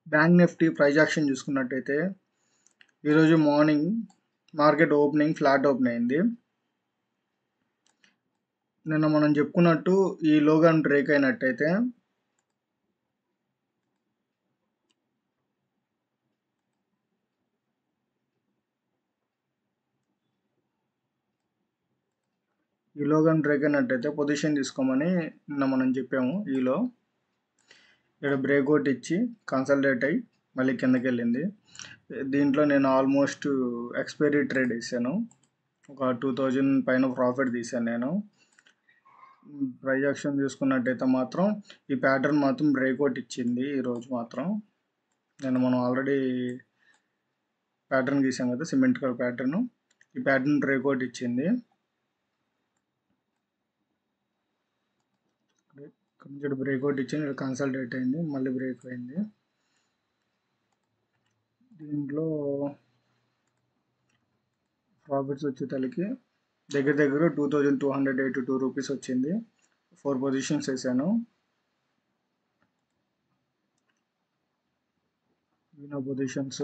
Bank Nifty price action చూసుకున్నట్టయితే ఈరోజు morning market opening flat open అయింది. నిన్న మనం చెప్పుకున్నట్టు ఈ లోగాన్ బ్రేక్ అయినట్టయితే పొజిషన్ తీసుకోమని నిన్న మనం చెప్పాము. ఇక్కడ బ్రేక్అవుట్ ఇచ్చి కన్సల్టేట్ అయ్యి మళ్ళీ కిందకి వెళ్ళింది. దీంట్లో నేను ఆల్మోస్ట్ ఎక్స్పైరీ ట్రేడ్ వేసాను. ఒక 2000 పైన ప్రాఫిట్ తీసాను నేను. ప్రైస్ యాక్షన్ చూసుకున్నట్టయితే మాత్రం ఈ ప్యాటర్న్ మాత్రం బ్రేక్అవుట్ ఇచ్చింది ఈరోజు మాత్రం. మనం ఆల్రెడీ ప్యాటర్న్ గీసాం కదా, సిమెట్రికల్ ప్యాటర్న్. ఈ ప్యాటర్న్ బ్రేక్అవుట్ ఇచ్చింది. ఇక్కడ బ్రేక్అవుట్ ఇచ్చింది, ఇక్కడ కన్సల్టేట్ అయింది, మళ్ళీ బ్రేక్ అయింది. దీంట్లో ప్రాఫిట్స్ వచ్చేసరికి దగ్గర 2282 రూపీస్ వచ్చింది. 4 పొజిషన్స్ వేసాను. పొజిషన్స్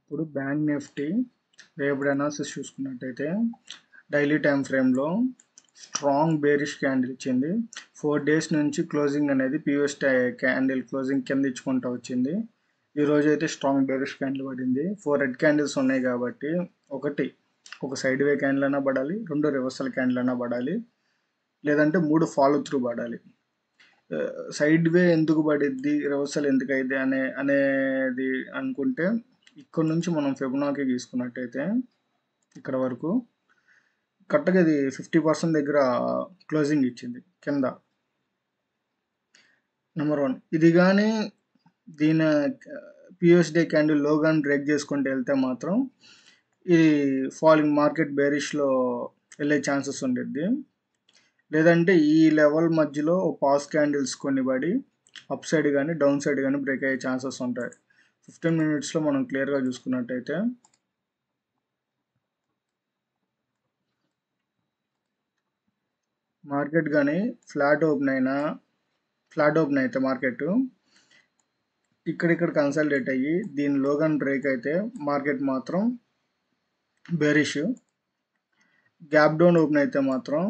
ఇప్పుడు బ్యాంక్ నిఫ్టీ రేపటి అనాలిసిస్ చూసుకున్నట్టయితే డైలీ టైం ఫ్రేమ్లో స్ట్రాంగ్ బేరిష్ క్యాండిల్ ఇచ్చింది. 4 డేస్ నుంచి క్లోజింగ్ అనేది పిఎస్ క్యాండిల్ క్లోజింగ్ కింద ఇచ్చుకుంటూ వచ్చింది. ఈరోజు అయితే స్ట్రాంగ్ బేరిష్ క్యాండిల్ పడింది. 4 రెడ్ క్యాండిల్స్ ఉన్నాయి కాబట్టి ఒక సైడ్ వే క్యాండిల్ అయినా పడాలి, 2 రివర్సల్ క్యాండిల్ అయినా పడాలి, లేదంటే 3 ఫాలో త్రూ పడాలి. సైడ్ వే ఎందుకు పడిద్ది, రివర్సల్ ఎందుకు అయింది అనేది అనుకుంటే ఇక్కడ నుంచి మనం ఫిబొనాకీ తీసుకున్నట్టయితే ఇక్కడ వరకు కరెక్ట్గా ఇది 50% దగ్గర క్లోజింగ్ ఇచ్చింది కింద. నెంబర్ 1 ఇది కానీ దీని పిఎస్డే క్యాండిల్ లో కానీ బ్రేక్ చేసుకుంటూ వెళ్తే మాత్రం ఇది ఫాలింగ్ మార్కెట్ బేరిష్లో వెళ్ళే ఛాన్సెస్ ఉండేది. లేదంటే ఈ లెవెల్ మధ్యలో పాస్ క్యాండిల్స్ కొన్ని పడి అప్ సైడ్ కానీ డౌన్ సైడ్ కానీ బ్రేక్ అయ్యే ఛాన్సెస్ ఉంటాయి. 15 మినిట్స్లో మనం క్లియర్గా చూసుకున్నట్టయితే మార్కెట్ కానీ ఫ్లాట్ ఓపెన్ అయితే మార్కెట్ ఇక్కడ కన్సల్టేట్ అయ్యి దీనిలో కానీ బ్రేక్ అయితే మార్కెట్ మాత్రం బేరిష్. గ్యాప్ డౌన్ ఓపెన్ అయితే మాత్రం,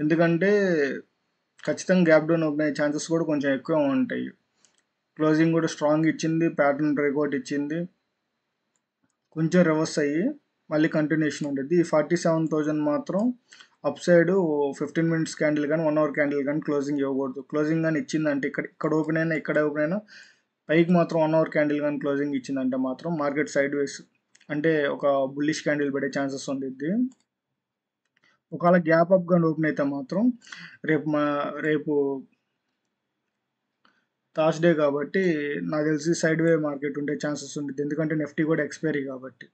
ఎందుకంటే ఖచ్చితంగా గ్యాప్ డౌన్ ఓపెన్ అయ్యే ఛాన్సెస్ కూడా కొంచెం ఎక్కువ ఉంటాయి. క్లోజింగ్ కూడా స్ట్రాంగ్ ఇచ్చింది, ప్యాటర్న్ బ్రేక్అవుట్ ఇచ్చింది, కొంచెం రివర్స్ అయ్యి మళ్ళీ కంటిన్యూషన్ ఉంటుంది. ఈ 47,000 మాత్రం అప్ సైడ్ 15 మినిట్స్ క్యాండిల్ కానీ 1 అవర్ క్యాండిల్ కానీ క్లోజింగ్ ఇవ్వకూడదు. క్లోజింగ్ కానీ ఇచ్చిందంటే ఇక్కడ ఓపెన్ అయినా పైకి మాత్రం 1 అవర్ క్యాండిల్ కానీ క్లోజింగ్ ఇచ్చిందంటే మాత్రం మార్కెట్ సైడ్ వేస్ అంటే ఒక బుల్లిష్ క్యాండిల్ పడే ఛాన్సెస్ ఉంటుంది. ఒకవేళ గ్యాప్ అప్ కానీ ఓపెన్ అయితే మాత్రం రేపు థర్స్డే కాబట్టి నాకు తెలిసి సైడ్ వే మార్కెట్ ఉండే ఛాన్సెస్ ఉంటుంది. ఎందుకంటే నిఫ్టీ కూడా ఎక్స్పైరీ కాబట్టి.